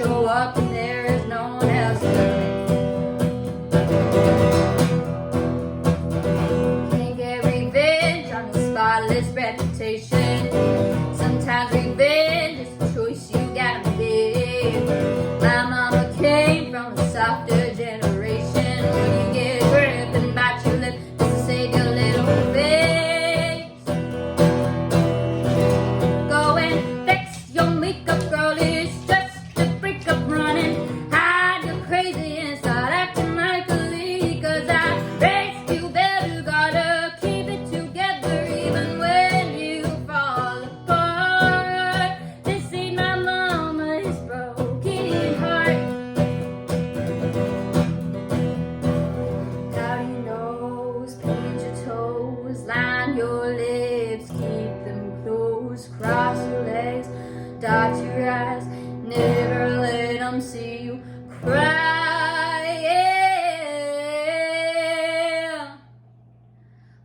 show up and there is no one else to blame. Can't get revenge on a spotless reputation. Sometimes revenge is a choice you gotta make. My mama came from a softer generation. When you get grip and bite your lip just to save your little face. Go and fix your makeup, girl, it's just a breakup running. Hide your crazy and start acting like a lady. Cause I raised you better, gotta keep it together even when you fall apart. This ain't my mama's broken heart. Powder your nose, paint your toes, line your lips, keep them closed, cross your legs, dot your eyes, never let them see you cry. Yeah.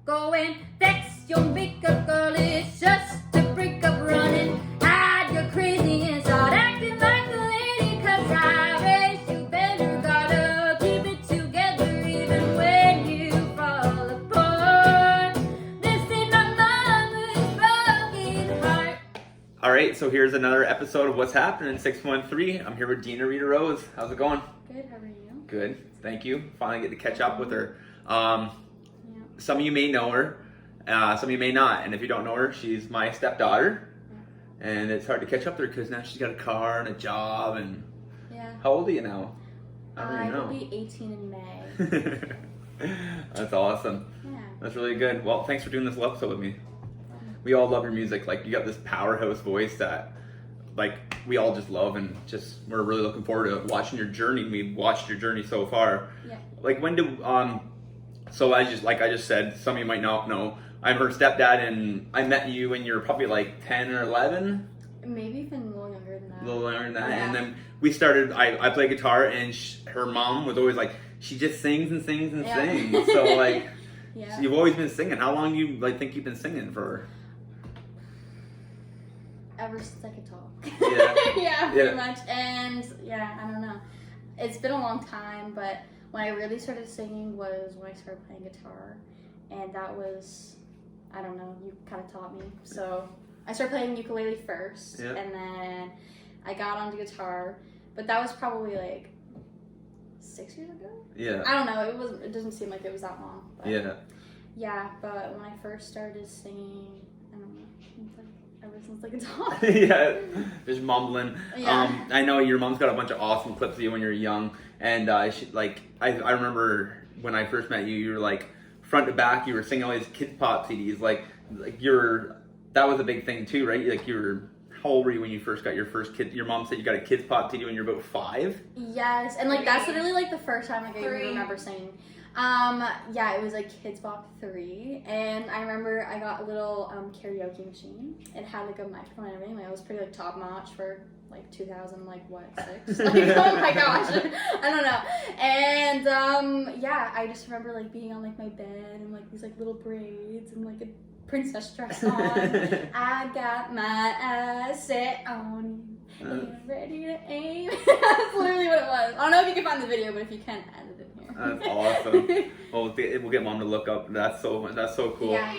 Go and fix your makeup, girl, it's just a breakup running. Hide your crazy and start acting like a lady. Cause I raised you better, gotta keep it together even when you fall apart. This ain't my mama's broken heart. All right, so here's another episode of What's Happening in 613. I'm here with Deanna Rita Rose. How's it going? Good, how are you? Good, thank you. Finally get to catch up with her. Yeah. Some of you may know her, some of you may not. And if you don't know her, she's my stepdaughter. And it's hard to catch up with her because now she's got a car and a job. And Yeah. how old are you now? I don't I even will know. be 18 in May. That's awesome. Yeah. That's really good. Well, thanks for doing this episode with me. We all love your music. Like, you got this powerhouse voice that, like, we all just love, and just we're really looking forward to watching your journey. We've watched your journey so far. Yeah. Like, when do so I just said, some of you might not know, I'm her stepdad, and I met you when you were probably like 10 or 11, Maybe even a little younger than that. a little younger than that. Yeah. And then we started. I play guitar, and her mom was always like, she just sings and sings and Yeah. sings. So like, Yeah. so you've always been singing. How long do you think you've been singing for? Ever since I could talk. Yeah. Yeah, pretty Yeah. much. And yeah, I don't know. It's been a long time, but when I really started singing was when I started playing guitar. And that was, I don't know, you kind of taught me. So I started playing ukulele first, Yeah. and then I got onto guitar. But that was probably like 6 years ago? Yeah. I don't know. It doesn't seem like it was that long. But Yeah. yeah, but when I first started singing, I don't know, it's like ever since I could talk. Yeah, just mumbling. Yeah. I know your mom's got a bunch of awesome clips of you when you're young, and I remember when I first met you, you were like front to back, you were singing all these Kids Pop CDs, like that was a big thing too, right? Like how old were you when you first got your first kid? Your mom said you got a Kids Pop CD when you were about 5. Yes, and like that's literally like the first time like, I even 3. remember singing. Yeah, it was like Kids Bop 3, and I remember I got a little karaoke machine. It had like a microphone and everything. Like it was pretty like top notch for like 2000, like what 6? Like oh my gosh, I don't know. And yeah, I just remember like being on like my bed and like these like little braids and like a princess dress on. I got my eyes set on you, and I'm ready to aim. That's literally what it was. I don't know if you can find the video, but if you can, add it in here. That's awesome. Well, we'll get mom to look up. That's so cool. Yeah.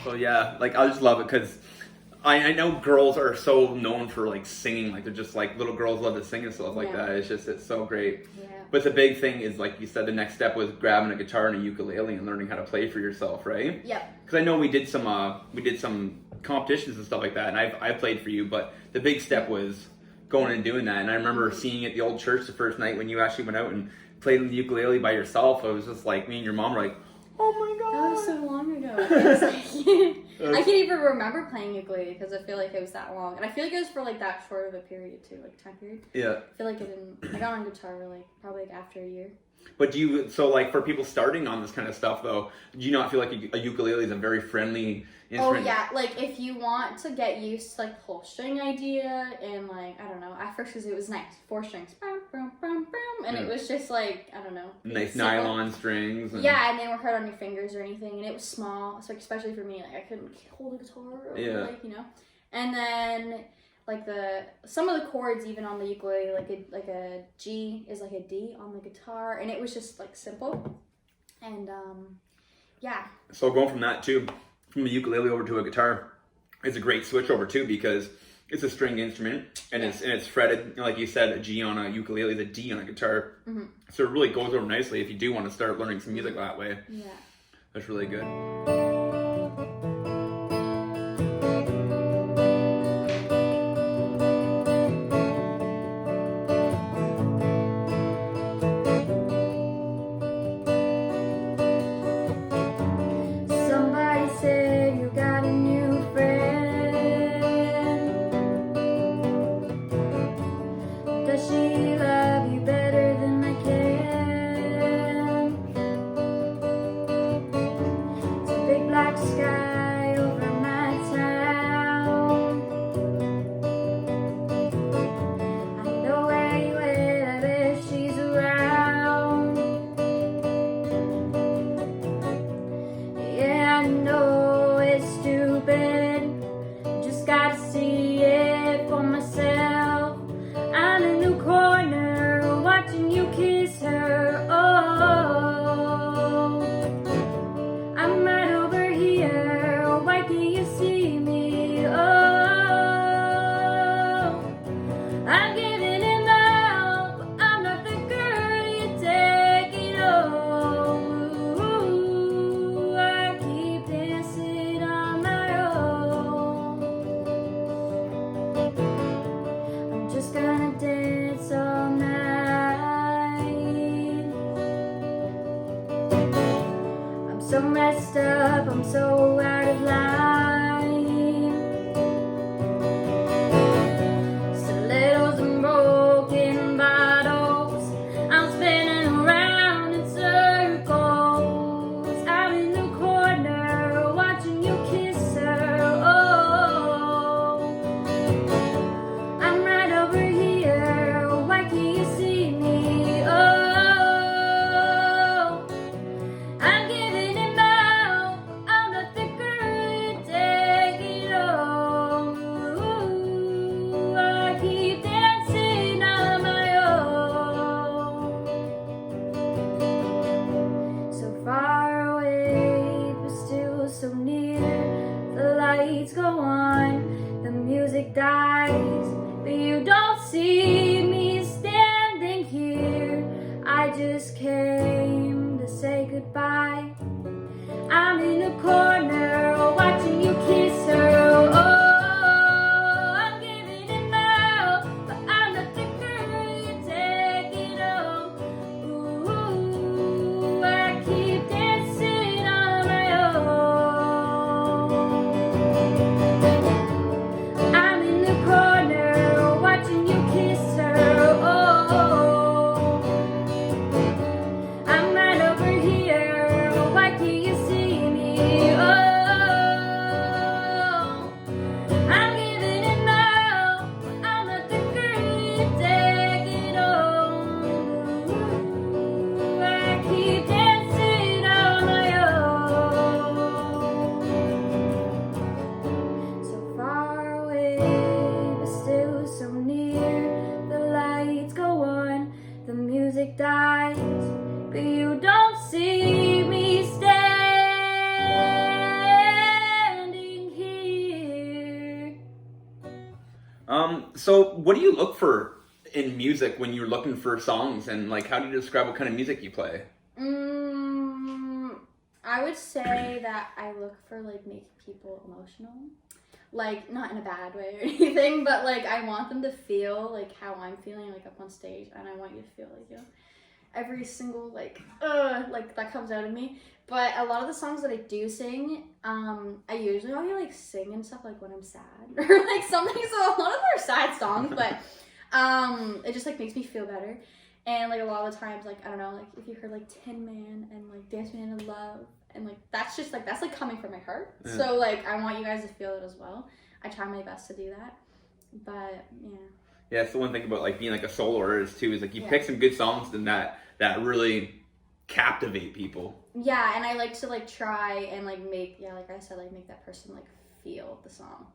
So yeah, like I just love it because I know girls are so known for like singing, like they're just like little girls love to sing and stuff like Yeah. that. It's so great. Yeah. But the big thing is, like you said, the next step was grabbing a guitar and a ukulele and learning how to play for yourself, right? Yep. Because I know we did some competitions and stuff like that, and I played for you. But the big step was going and doing that. And I remember seeing at the old church the first night when you actually went out and played on the ukulele by yourself. I was just like, me and your mom were like, Oh my god. That was so long ago. It was like, I can't even remember playing ukulele because I feel like it was that long. And I feel like it was for like that short of a period too, like time period. Yeah. I feel like I got on guitar like probably like after a year. But so like for people starting on this kind of stuff though, do you not feel like a ukulele is a very friendly instrument? Oh yeah, like if you want to get used to like the whole string idea and like, I don't know, at first because it was nice, 4 strings, boom, boom, boom, boom, and it was just like, I don't know. Nice simple. nylon strings. Yeah, and they weren't hard on your fingers or anything, and it was small, so like, especially for me, like I couldn't hold a guitar or like, you know. And then like some of the chords even on the ukulele, like a G is like a D on the guitar, and it was just like simple. And yeah. So going from that too, from a ukulele over to a guitar, it's a great switch over too because it's a stringed instrument and it's fretted. Like you said, a G on a ukulele is a D on a guitar. Mm-hmm. So it really goes over nicely if you do want to start learning some music that way. Yeah. That's really good. So messed up, I'm so out of line. Stilettos and broken bottles, I'm spinning around in circles. I'm in the corner, watching you kiss her. Oh, I'm right over here, why can't you see me? Oh, I'm giving it now. I'm not the girl you take it home. Ooh, I keep dancing on my own. So far away, but still so near. The lights go on, the music dies, but you don't see me standing here. I just came to say goodbye. I'm in a corner watching you kiss her. Oh, I'm giving it now, but I'm not the girl you take it home. Ooh, I keep dancing on my own. I'm in the corner watching you kiss her. Oh, I'm right over here. Why can't you see me? Oh, I'm giving it now. I'm not the girl you take it home. Ooh, I keep dancing on my own. So far away, but still so near. The lights go on, the music dies, but you don't see me standing here. So what do you look for in music when you're looking for songs, and like how do you describe what kind of music you play? I would say that I look for like making people emotional. Like not in a bad way or anything, but like I want them to feel like how I'm feeling like up on stage, and I want you to feel like, you know, every single like that comes out of me. But a lot of the songs that I do sing, I usually only like sing and stuff like when I'm sad or like something. So a lot of them are sad songs, but it just like makes me feel better. And like a lot of the times, like I don't know, like if you heard like Tin Man and like Dance Me Into Love, and like that's like coming from my heart. Yeah. So like I want you guys to feel it as well. I try my best to do that, but yeah. Yeah, it's the one thing about like being like a solo artist too, is like you pick some good songs and that really captivate people. Yeah, and I like to like try and like make like I said, like make that person like feel the song.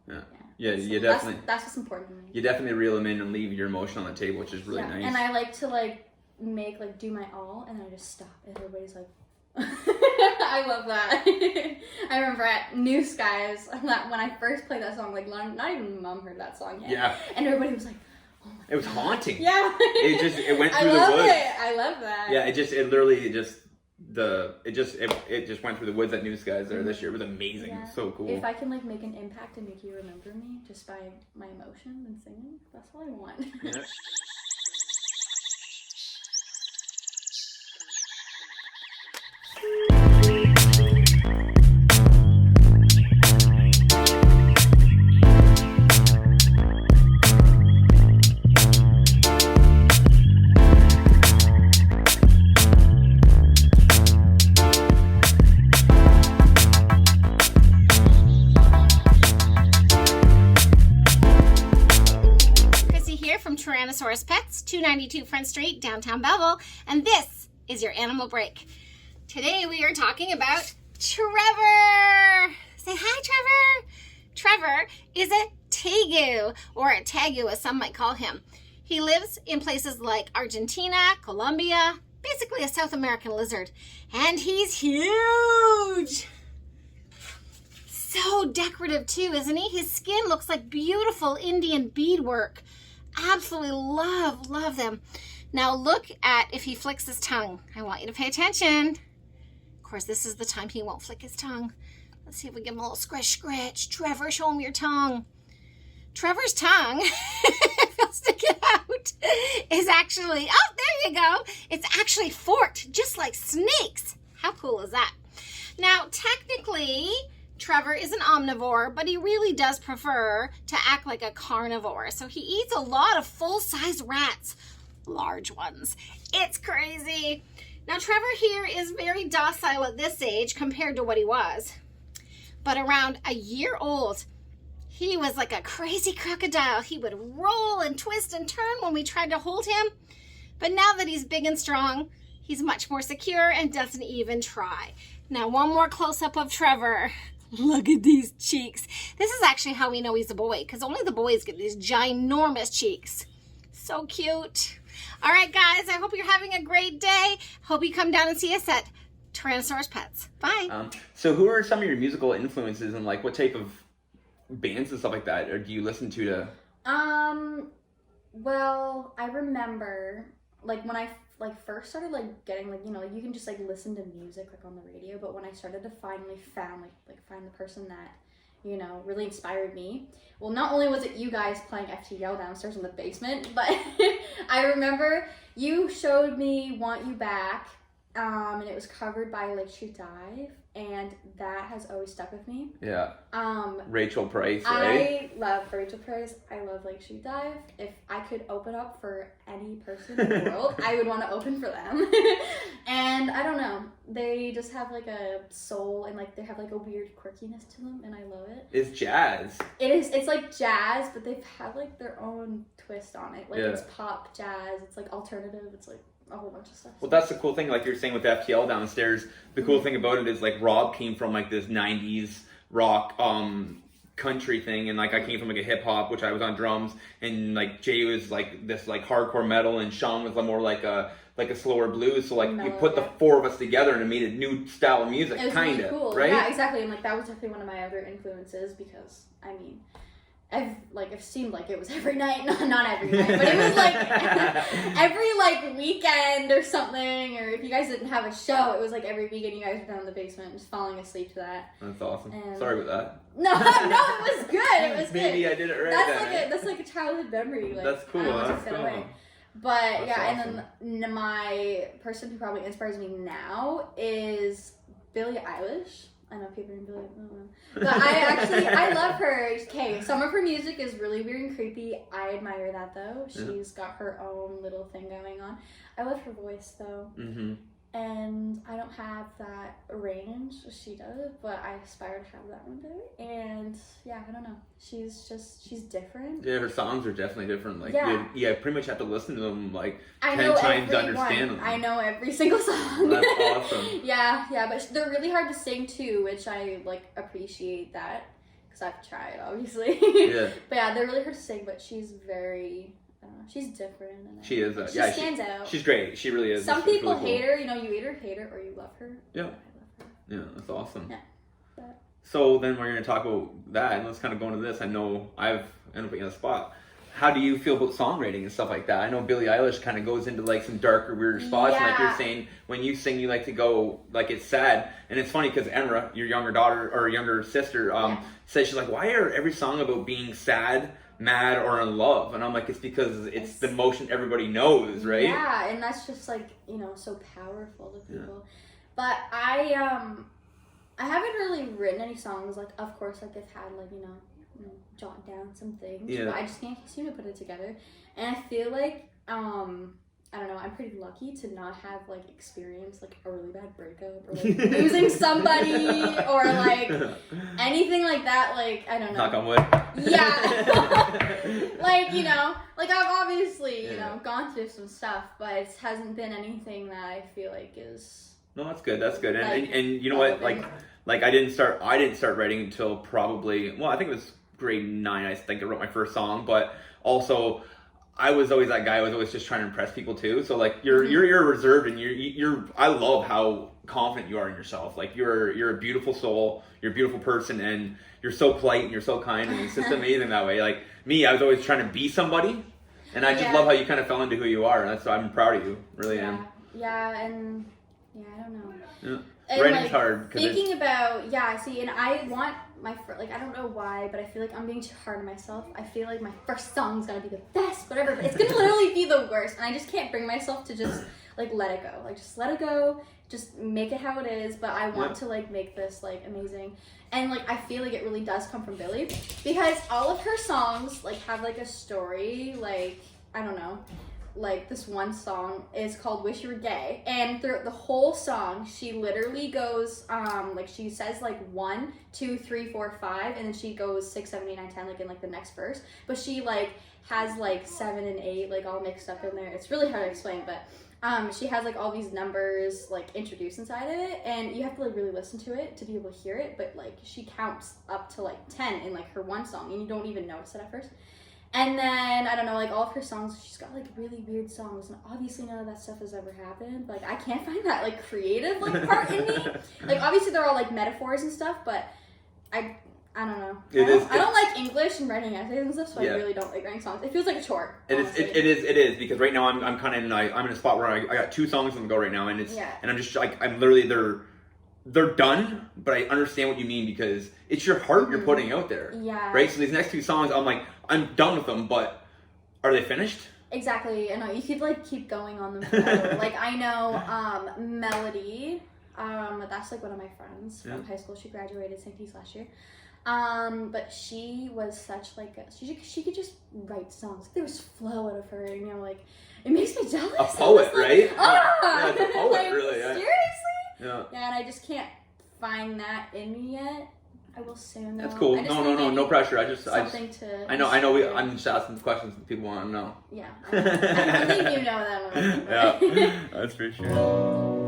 Yeah, so you definitely. That's what's important to me. You definitely reel them in and leave your emotion on the table, which is really nice. And I like to like make like do my all, and then I just stop, and everybody's like. I love that. I remember at New Skies that when I first played that song, like not even Mom heard that song yet. Yeah. And everybody was like, "Oh my God." It was haunting. Yeah. It went through the woods. I love that. Yeah. It just went through the woods at New Skies there this year. It was amazing. Yeah. It was so cool. If I can like make an impact and make you remember me just by my emotion and singing, that's all I want. Yeah. Tyrannosaurus Pets, 292 Front Street, downtown Belleville, and this is your Animal Break. Today we are talking about Trevor. Say hi, Trevor. Trevor is a tegu, or a tegu as some might call him. He lives in places like Argentina, Colombia, basically a South American lizard, and he's huge. So decorative too, isn't he? His skin looks like beautiful Indian beadwork. Absolutely love them. Now look at if he flicks his tongue. I want you to pay attention. Of course, this is the time he won't flick his tongue. Let's see if we give him a little scratch. Trevor, show him your tongue. Trevor's tongue, if he'll stick it out, is actually, oh, there you go. It's actually forked, just like snakes. How cool is that? Now, technically, Trevor is an omnivore, but he really does prefer to act like a carnivore. So he eats a lot of full-size rats, large ones. It's crazy. Now Trevor here is very docile at this age compared to what he was. But around a year old, he was like a crazy crocodile. He would roll and twist and turn when we tried to hold him. But now that he's big and strong, he's much more secure and doesn't even try. Now one more close-up of Trevor. Look at these cheeks. This is actually how we know he's a boy, because only the boys get these ginormous cheeks. So cute. All right, guys, I hope you're having a great day. Hope you come down and see us at Tyrannosaurus Pets. Bye. So who are some of your musical influences, and like what type of bands and stuff like that or do you listen to? Well, I remember like when I first started like getting like, you know, you can just like listen to music like on the radio, but when I started to finally find the person that, you know, really inspired me. Well, not only was it you guys playing FTL downstairs in the basement, but I remember you showed me Want You Back, and it was covered by Lake Street Dive, and that has always stuck with me. Yeah. Rachel Price, right? I love Rachel Price. I love Lake Street Dive. If I could open up for any person in the world, I would want to open for them. And I don't know, they just have like a soul, and like they have like a weird quirkiness to them, and I love it. It's jazz. It's like jazz, but they've had like their own twist on it. Like it's pop jazz, it's like alternative, it's like a whole bunch of stuff. Well, that's the cool thing, like you're saying with FTL downstairs. The cool thing about it is like Rob came from like this 90s rock country thing, and like I came from like a hip hop, which I was on drums, and like Jay was like this like hardcore metal, and Sean was more like a slower blues. So like you put the four of us together and it made a new style of music, kind of, really cool. Right? Yeah, exactly. And like that was definitely one of my other influences, because I mean, it seemed like it was every night, not every night, but it was like every like weekend or something, or if you guys didn't have a show, it was like every weekend you guys were down in the basement just falling asleep to that. That's awesome. And sorry about that. No, it was good. It was good. Maybe I did it right. That's like a childhood memory. Like, that's cool. That's cool. Away. But that's awesome. And then my person who probably inspires me now is Billie Eilish. I know people are in Billie, but I love her. Okay, some of her music is really weird and creepy. I admire that though. She's got her own little thing going on. I love her voice though. Mm-hmm. And I don't have that range she does, but I aspire to have that one day. And yeah, I don't know. She's different. Yeah, her songs are definitely different. Like, you pretty much have to listen to them like 10 times to understand them. I know every single song. That's awesome. Yeah, but they're really hard to sing too, which I like appreciate that because I've tried, obviously. Yeah. But yeah, they're really hard to sing. But she's very. She's different. And she is. She stands out. She's great. She really is. Some people really hate her. You know, you either hate her or you love her. Yeah. I love her. Yeah, that's awesome. Yeah. But. So then we're going to talk about that, and let's kind of go into this. I know I've ended up putting you on the spot. How do you feel about songwriting and stuff like that? I know Billie Eilish kind of goes into like some darker, weirder spots. Yeah. Like you're saying, when you sing, you like to go like it's sad. And it's funny because Emra, your younger daughter or younger sister, says she's like, why are every song about being sad, mad, or in love? And I'm like, it's because it's the emotion everybody knows, right? Yeah, and that's just like, you know, so powerful to people. But I haven't really written any songs. Like, of course, like I've had like, you know, jot down some things, but I just can't seem to put it together. And I feel like I don't know, I'm pretty lucky to not have like experienced like a really bad breakup or like losing somebody or like anything like that. Like, I don't know. Knock on wood. Yeah. Like, you know, like I've obviously, you know, gone through some stuff, but it hasn't been anything that I feel like is. No, that's good. That's good. Like, and you know what? Like I didn't start writing until probably, well, I think it was grade 9. I think I wrote my first song, but also I was always that guy. I was always just trying to impress people too. So like you're reserved, and you're I love how confident you are in yourself. Like you're a beautiful soul. You're a beautiful person, and you're so polite and you're so kind, and it's just amazing that way. Like me, I was always trying to be somebody, and I just love how you kind of fell into who you are. And that's I'm proud of you. Really am. Yeah, and I don't know. Yeah. And Writing's like, hard. Thinking about, and I want my like, I don't know why, but I feel like I'm being too hard on myself. I feel like my first song's gonna be the best, whatever, but it's gonna literally be the worst, and I just can't bring myself to just like let it go. Like, just let it go, just make it how it is, but I want to like make this like amazing. And like, I feel like it really does come from Billie, because all of her songs like have like a story. Like, I don't know, like this one song is called Wish You Were Gay, and throughout the whole song she literally goes like she says like 1, 2, 3, 4, 5, and then she goes 6, 7, 8, 9, 10 like in like the next verse, but she like has like 7 and 8 like all mixed up in there. It's really hard to explain, but she has like all these numbers like introduced inside of it, and you have to like really listen to it to be able to hear it, but like she counts up to like 10 in like her one song, and you don't even notice it at first. And then, I don't know, like all of her songs, she's got like really weird songs, and obviously none of that stuff has ever happened. Like, I can't find that like creative like part in me. Like, obviously they're all like metaphors and stuff, but I don't know. I don't like English and writing essays and stuff, so I really don't like writing songs. It feels like a chore. It is because right now I'm kind of I'm in a spot where I got 2 songs on the go right now, and and I'm just like, I'm literally they're done, but I understand what you mean, because it's your heart you're putting out there. Yeah. Right? So these next 2 songs, I'm like, I'm done with them, but are they finished? Exactly. I know. You could like keep going on them forever. Like, I know Melody, that's like one of my friends from high school. She graduated St. T's last year. But she was such like she could just write songs. There was flow out of her, and you know, like, it makes me jealous. A poet, like, right? Yeah, it's a poet, like, really. Yeah. Seriously? Yeah. Yeah, and I just can't find that in me yet. I will soon though. That's cool. No pressure. I know. I'm just asking questions that people want to know. Yeah. I think you know that. Yeah, that's for sure.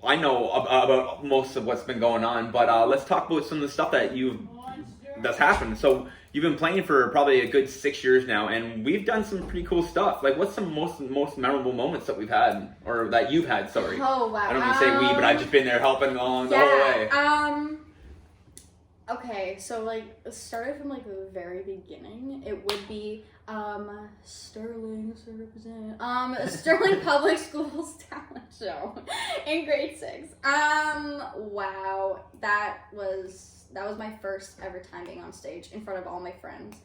I know about most of what's been going on, but let's talk about some of the stuff that's happened. So you've been playing for probably a good 6 years now, and we've done some pretty cool stuff. Like, what's some most memorable moments that we've had, or that you've had? Sorry. Oh wow. I don't mean to say we, but I've just been there helping along the whole way. Okay, so like started from like the very beginning, it would be Sterling Public Schools talent show in grade 6. Wow, that was my first ever time being on stage in front of all my friends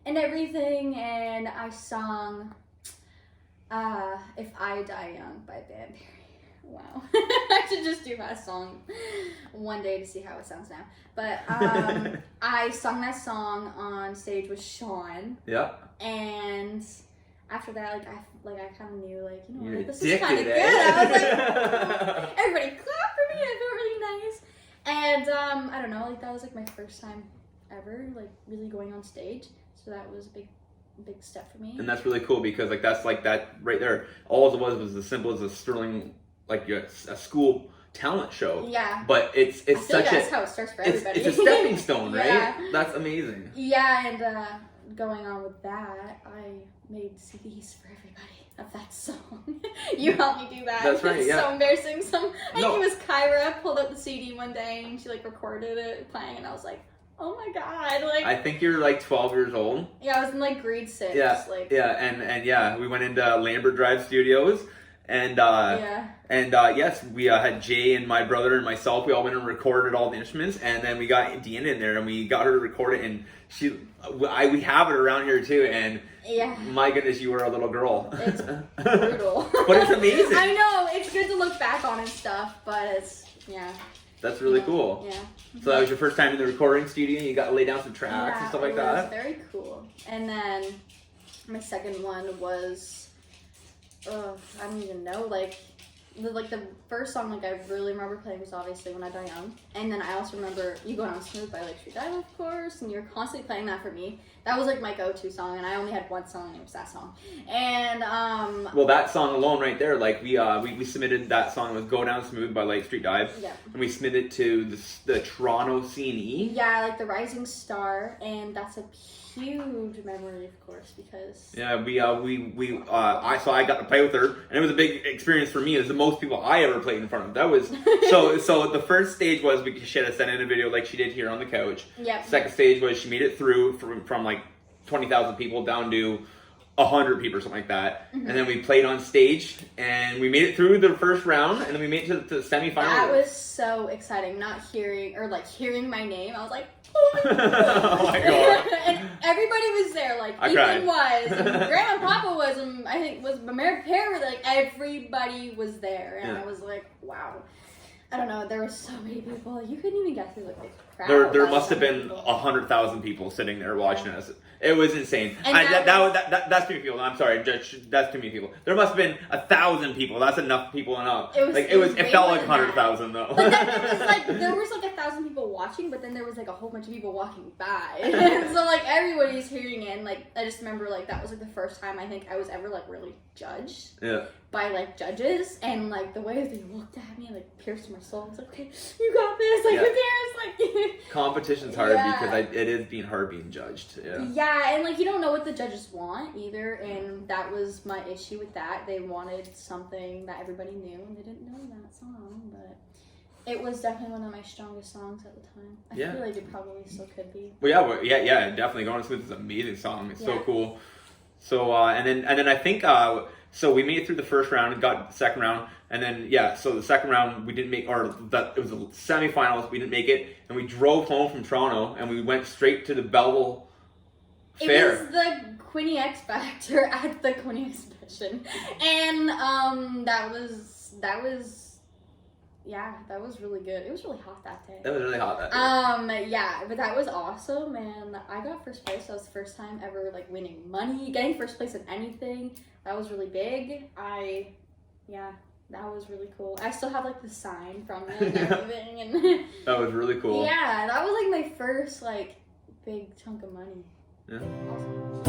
and everything, and I sung If I Die Young by Band Perry. Wow. I should just do that song one day to see how it sounds now. But I sung that song on stage with Sean. Yeah. And after that, I kind of knew, like, you know, You're like, this is kind of addicted, good. eh? I was like, oh, everybody clap for me. I felt really nice. And I don't know, like, that was like my first time ever, like, really going on stage. So that was a big step for me. And that's really cool because like that's like that right there. All it was as simple as a Sterling, like a school talent show. Yeah. But it's I feel such like that's how it starts for everybody. It's a stepping stone, right? Yeah. That's amazing. Yeah, and going on with that, I made CDs for everybody of that song. You helped me do that. That's right. It's yeah. so embarrassing. I think it was Kyra pulled out the CD one day and she like recorded it playing, and I was like, oh my god, like. I think you're like 12 years old. Yeah, I was in like grade 6. Yeah. Like. Yeah, and yeah, we went into Lambert Drive Studios. And yes, we had Jay and my brother and myself. We all went and recorded all the instruments, and then we got Deanna in there, and we got her to record it. And we have it around here too. And yeah, my goodness, you were a little girl. It's brutal, but it's amazing. I know, it's good to look back on and stuff, but it's That's really cool. Yeah. So that was your first time in the recording studio, and you got to lay down some tracks and stuff like that. Yeah, it was very cool. And then my second one was. I don't even know, like the first song like I really remember playing was obviously When I Die Young, and then I also remember You Go Down Smooth by like Street Dive, of course, and you're constantly playing that for me. That was like my go-to song, and I only had one song, and it was that song. And well, that song alone right there, like we submitted that song with Go Down Smooth by Light Street Dive, and we submitted it to the Toronto CNE. Yeah, like the Rising Star, and that's a huge memory, of course, because I got to play with her, and it was a big experience for me. It was the most people I ever played in front of. That was so the first stage was she had to send in a video like she did here on the couch. Yep. Second stage was she made it through from like 20,000 people down to 100 people or something like that. Mm-hmm. And then we played on stage, and we made it through the first round, and then we made it to the semifinals. That was so exciting, not hearing my name. I was like, oh my god. Oh my god. And everybody was there, like Ethan was, and Grandma and Papa was, and I think was Mary Pear, like everybody was there, and I was like, wow. I don't know, there were so many people, you couldn't even get through like the crowd. There must have been 100,000 people sitting there watching us. It was insane. That's too many people. I'm sorry, that's too many people. There must have been 1,000 people. That's enough people enough. It felt like 100,000 though. But then there was like 1,000 people watching, but then there was like a whole bunch of people walking by. And so like everybody's hearing it, and like I just remember like that was like the first time I think I was ever like really judged. Yeah. By like judges, and like the way they looked at me like pierced my soul. It's like, okay, you got this, like who cares? Like competition's hard because it is being hard being judged. Yeah, and like you don't know what the judges want either, and that was my issue with that. They wanted something that everybody knew, and they didn't know that song, but it was definitely one of my strongest songs at the time. I feel like it probably still could be. Well, yeah, definitely. Going Smooth is an amazing song. It's so cool. So and then I think so we made it through the first round and got the second round, and then so the second round we didn't make, or that it was the semifinals, we didn't make it, and we drove home from Toronto and we went straight to the Belleville Fair. It was the Quinny X Factor at the Quinny Exhibition, and that was really good. It was really hot that day. It was really hot that day. But that was awesome, and I got first place. That was the first time ever like winning money, getting first place in anything. That was really big. That was really cool. I still have like the sign from it and everything, and that was really cool. Yeah, that was like my first like big chunk of money. Yeah. Awesome.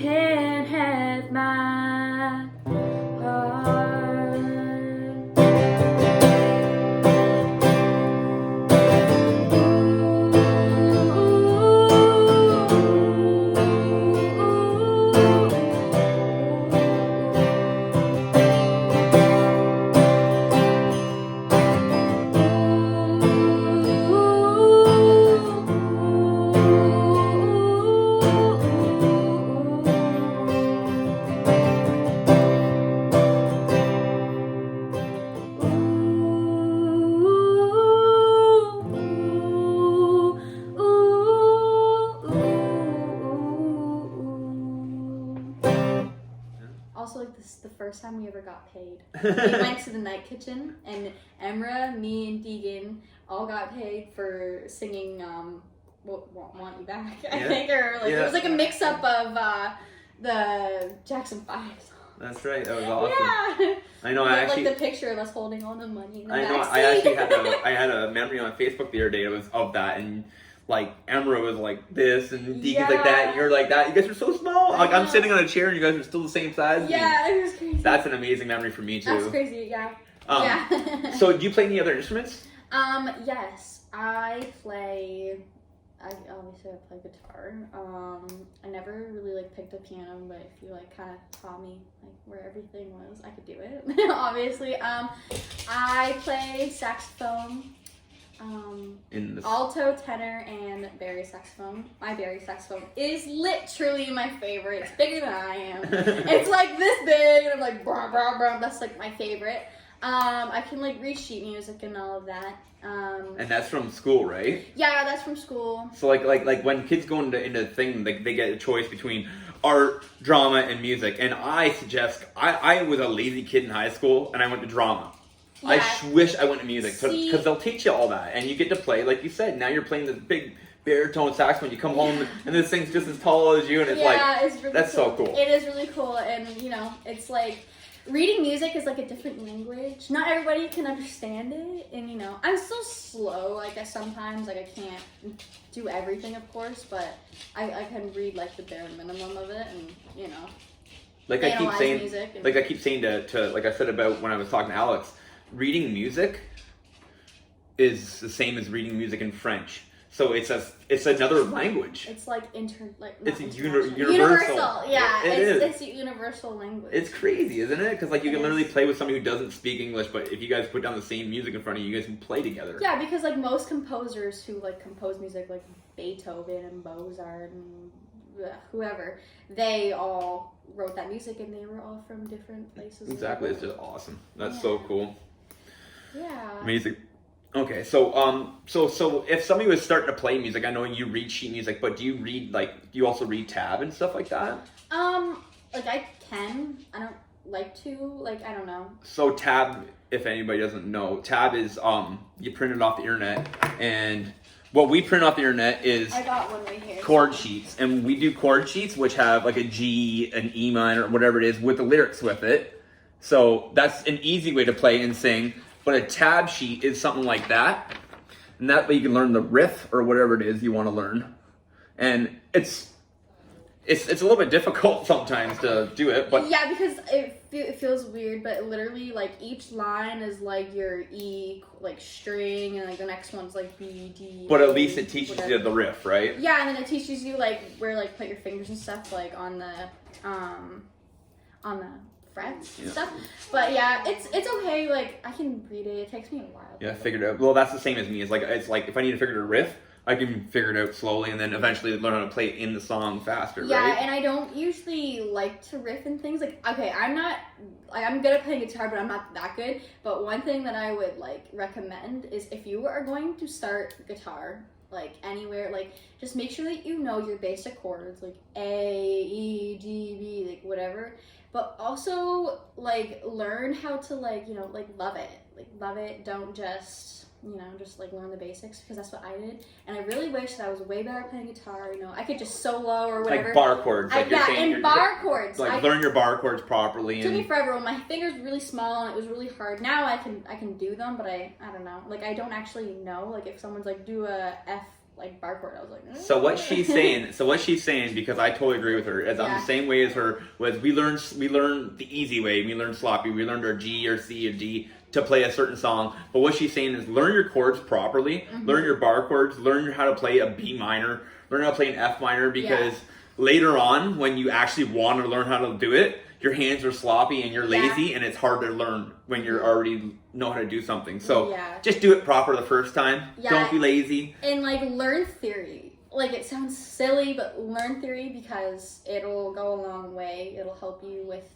can't have my heart. Also, like, this is the first time we ever got paid. We went to the night kitchen, and Emra, me, and Deegan all got paid for singing Want You Back, I think, or like it was like a mix-up of the Jackson 5 song. That's right. That was awesome. Yeah. I know. I actually like the picture of us holding all the money. In the I know. backseat. I actually had a memory on Facebook the other day. It was of that, and like Emra was like this, and Deacon's like that, and you're like that. You guys are so small. Like I'm sitting on a chair, and you guys are still the same size. Yeah, it was crazy. That's an amazing memory for me too. That's crazy. Yeah. Yeah. So, do you play any other instruments? Yes, I play. Obviously I play guitar. I never really like picked up piano, but if you like kind of taught me like where everything was, I could do it. Obviously, I play saxophone, alto, tenor, and bari saxophone. My bari saxophone is literally my favorite. It's bigger than I am. It's like this big, and I'm like brah brah brah. That's like my favorite. I can like read sheet music and all of that. And that's from school, right? Yeah, that's from school. So like when kids go into thing, like they get a choice between art, drama, and music. And I suggest I was a lazy kid in high school, and I went to drama. Yeah. I wish I went to music because they'll teach you all that, and you get to play, like you said. Now you're playing this big baritone saxophone. You come home and this thing's just as tall as you, and it's it's really that's cool. So cool. It is really cool, and it's like. Reading music is like a different language. Not everybody can understand it, and I'm still slow. Like sometimes I can't do everything, of course, but I can read like the bare minimum of it, and like I keep saying, to like I said about when I was talking to Alex, reading music is the same as reading music in French. So it's another language. It's like it's universal. Yeah, it's a universal language. It's crazy, isn't it? Because like you can literally play with somebody who doesn't speak English, but if you guys put down the same music in front of you, you guys can play together. Yeah, because like most composers who like compose music, like Beethoven and Mozart and whoever, they all wrote that music, and they were all from different places. Exactly, it's just awesome. That's so cool. Yeah. Amazing. Okay, so so if somebody was starting to play music, I know you read sheet music, but do you also read tab and stuff like that? Like I can. I don't like to. Like I don't know. So tab, if anybody doesn't know, tab is you print it off the internet, and what we print off the internet is I got one right here. Chord sheets, and we do chord sheets which have like a G, an E minor, or whatever it is with the lyrics with it. So that's an easy way to play and sing. But a tab sheet is something like that, and that way you can learn the riff or whatever it is you want to learn. And it's a little bit difficult sometimes to do it, but yeah, because it feels weird. But literally, like each line is like your E like string, and like the next one's like B D. But at least it teaches you the riff, right? Yeah, and then it teaches you like where like put your fingers and stuff like on the frets and stuff. But yeah, it's okay. Like I can read it. It takes me a while. Yeah, figured it out. Well, that's the same as me. It's like if I need to figure out a riff, I can figure it out slowly, and then eventually learn how to play it in the song faster. Yeah, right? And I don't usually like to riff and things. Like okay, I'm good at playing guitar, but I'm not that good. But one thing that I would like recommend is if you are going to start guitar. Like anywhere, like just make sure that you know your basic chords, like A, E, G, B, like whatever. But also like learn how to like love it. Don't just just like learn the basics, because that's what I did. And I really wish that I was way better at playing guitar. I could just solo or whatever. Like bar chords. Like bar chords. Like learn your bar chords properly. It took me forever. When my fingers were really small and it was really hard. Now I can do them, but I don't know. Like I don't actually know. Like if someone's like do a F like bar chord. I was like, So what she's saying, because I totally agree with her, is I'm the same way as her. Was we learned the easy way. We learned sloppy. We learned our G or C or D to play a certain song. But what she's saying is learn your chords properly. Learn your bar chords. Learn how to play a B minor. Learn how to play an F minor, because later on, when you actually want to learn how to do it, your hands are sloppy and you're lazy, and it's hard to learn when you're already know how to do something. So just do it proper the first time. Don't be lazy. And like learn theory. Like it sounds silly, but learn theory because it'll go a long way. It'll help you with,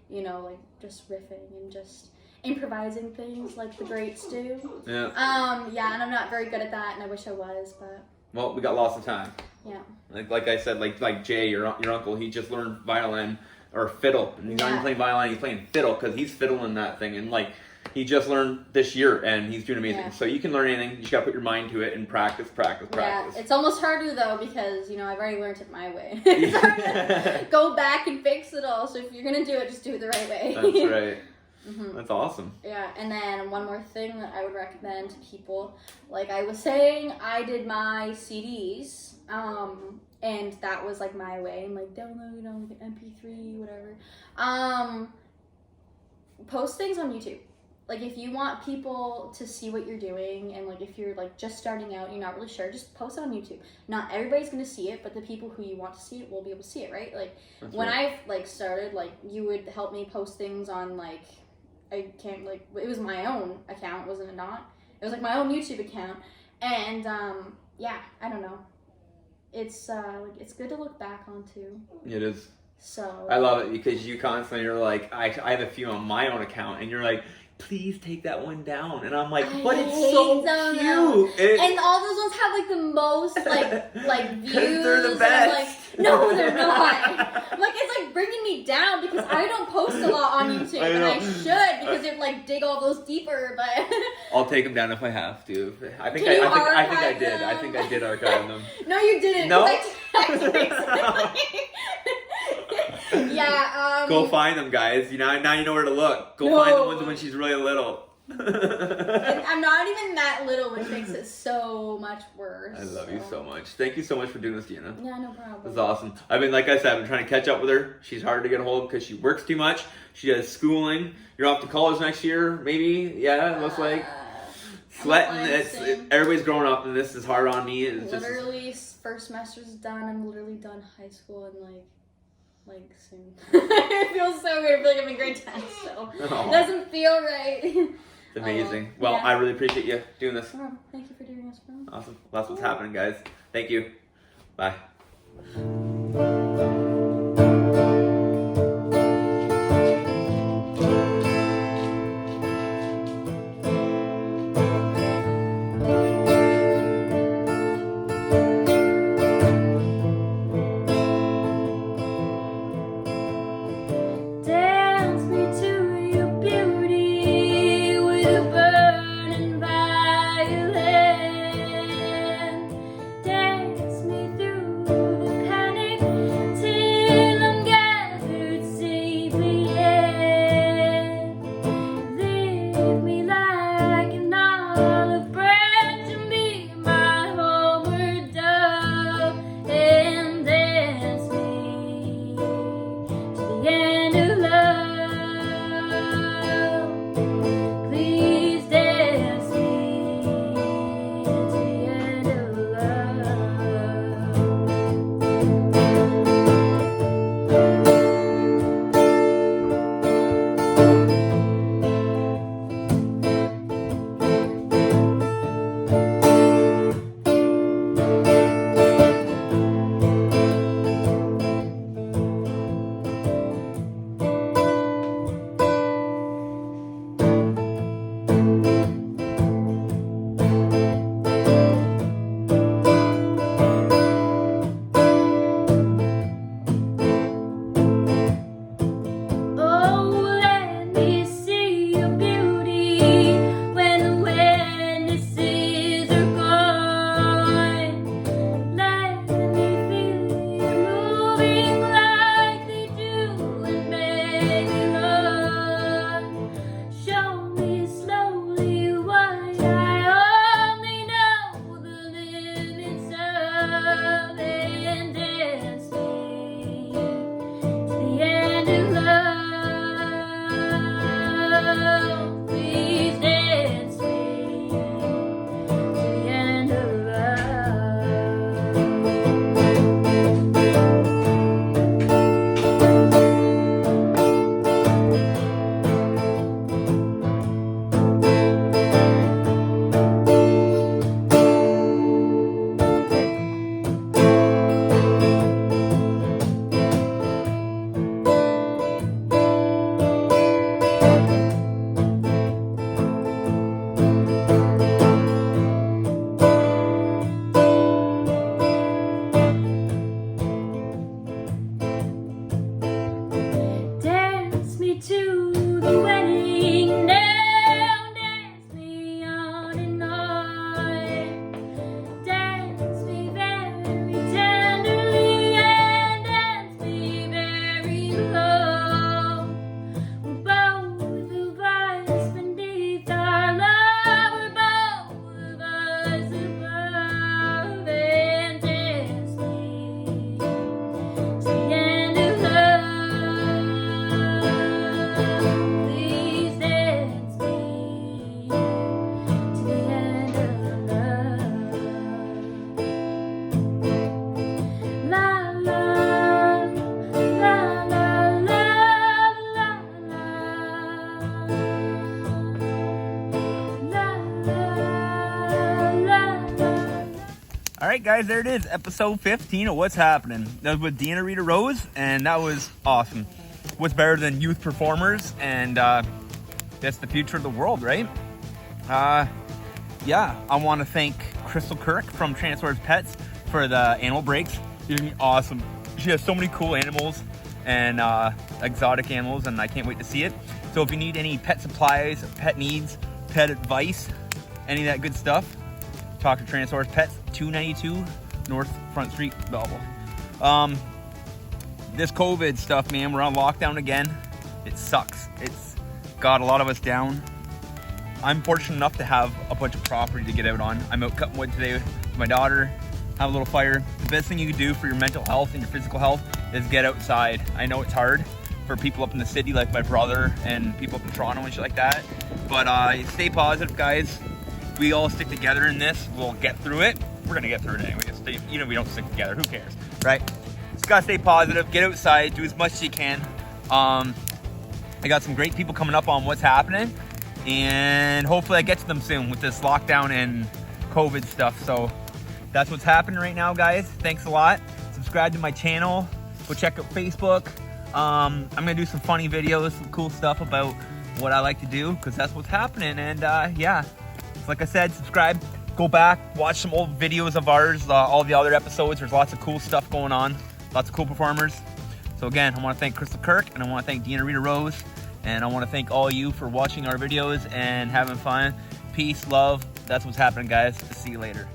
you know, like just riffing and just improvising things like the greats do. Yeah. And I'm not very good at that, and I wish I was, but. Well, we got lots of time. Yeah. Like I said, like Jay, your uncle, he just learned violin or fiddle, and he's not even playing violin, he's playing fiddle, because he's fiddling that thing, and like he just learned this year, and he's doing amazing. So you can learn anything, you just gotta put your mind to it and practice. Yeah, it's almost harder though, because you know I've already learned it my way. It's hard to go back and fix it all. So if you're gonna do it, just do it the right way. That's right. That's awesome. Yeah, and then one more thing that I would recommend to people, like I was saying, I did my CDs, and that was like my way, and like download on like an MP3, whatever. Post things on YouTube. Like if you want people to see what you're doing, and like if you're like just starting out, you're not really sure, just post it on YouTube. Not everybody's gonna see it, but the people who you want to see it will be able to see it, right? Like when I like started, like you would help me post things on like. I can't, like, it was my own account, wasn't it not? It was, like, my own YouTube account, and, I don't know. It's, like, it's good to look back on, too. It is. So. I love it, because you constantly are like, I have a few on my own account, and you're like, please take that one down, and I'm like, but it's so cute. And all those ones have, like, the most, like views. They're the best. And I'm like, no, they're not. I'm like, it's, like, bringing me down, because I don't post a lot on YouTube, and I should, because it, like, dig all those deeper, but. I'll take them down if I have to. I think I did. I think I did archive them. No, you didn't. No. Go find them, guys. Now you know where to look. Go find the ones when she's really little. And I'm not even that little, which makes it so much worse. I love you so much. Thank you so much for doing this, Deanna. Yeah, no problem. It's awesome. Like I said, I've been trying to catch up with her. She's hard to get a hold of because she works too much. She does schooling. You're off to college next year, maybe? Yeah, it looks like. Sweating. Everybody's growing up, and this is hard on me. It's literally, first semester's done. I'm literally done high school and like soon. It feels so weird. I feel like I'm in grade 10 still. It doesn't feel right. It's amazing. Well, I really appreciate you doing this. Oh, thank you for doing this, bro. Awesome. That's what's happening, guys. Thank you. Bye. Dance me through the panic. right, guys, there it is, episode 15 of What's Happening. That was with Deanna Rita Rose, and that was awesome. What's better than youth performers? And that's the future of the world, right? Yeah, I want to thank Crystal Kirk from Tyrannosaurus Pets for the animal breaks. These are awesome. She has so many cool animals and exotic animals, and I can't wait to see it. So if you need any pet supplies, pet needs, pet advice, any of that good stuff, talk to Tyrannosaurus Pets, 292 North Front Street, Belleville. This COVID stuff, man, we're on lockdown again. It sucks. It's got a lot of us down. I'm fortunate enough to have a bunch of property to get out on. I'm out cutting wood today with my daughter, have a little fire. The best thing you can do for your mental health and your physical health is get outside. I know it's hard for people up in the city like my brother and people up in Toronto and shit like that, but stay positive, guys. We all stick together in this. We'll get through it. We're gonna get through it anyway. Even if we don't stick together, who cares, right? Just gotta stay positive, get outside, do as much as you can. I got some great people coming up on What's Happening, and hopefully I get to them soon with this lockdown and COVID stuff. So that's what's happening right now, guys. Thanks a lot. Subscribe to my channel. Go check out Facebook. I'm gonna do some funny videos, some cool stuff about what I like to do, because that's what's happening. And yeah, like I said, subscribe. Go back, watch some old videos of ours, all the other episodes. There's lots of cool stuff going on, lots of cool performers. So again, I want to thank Crystal Kirk, and I want to thank Deanna Rita Rose, and I want to thank all you for watching our videos and having fun. Peace, love. That's what's happening, guys. See you later.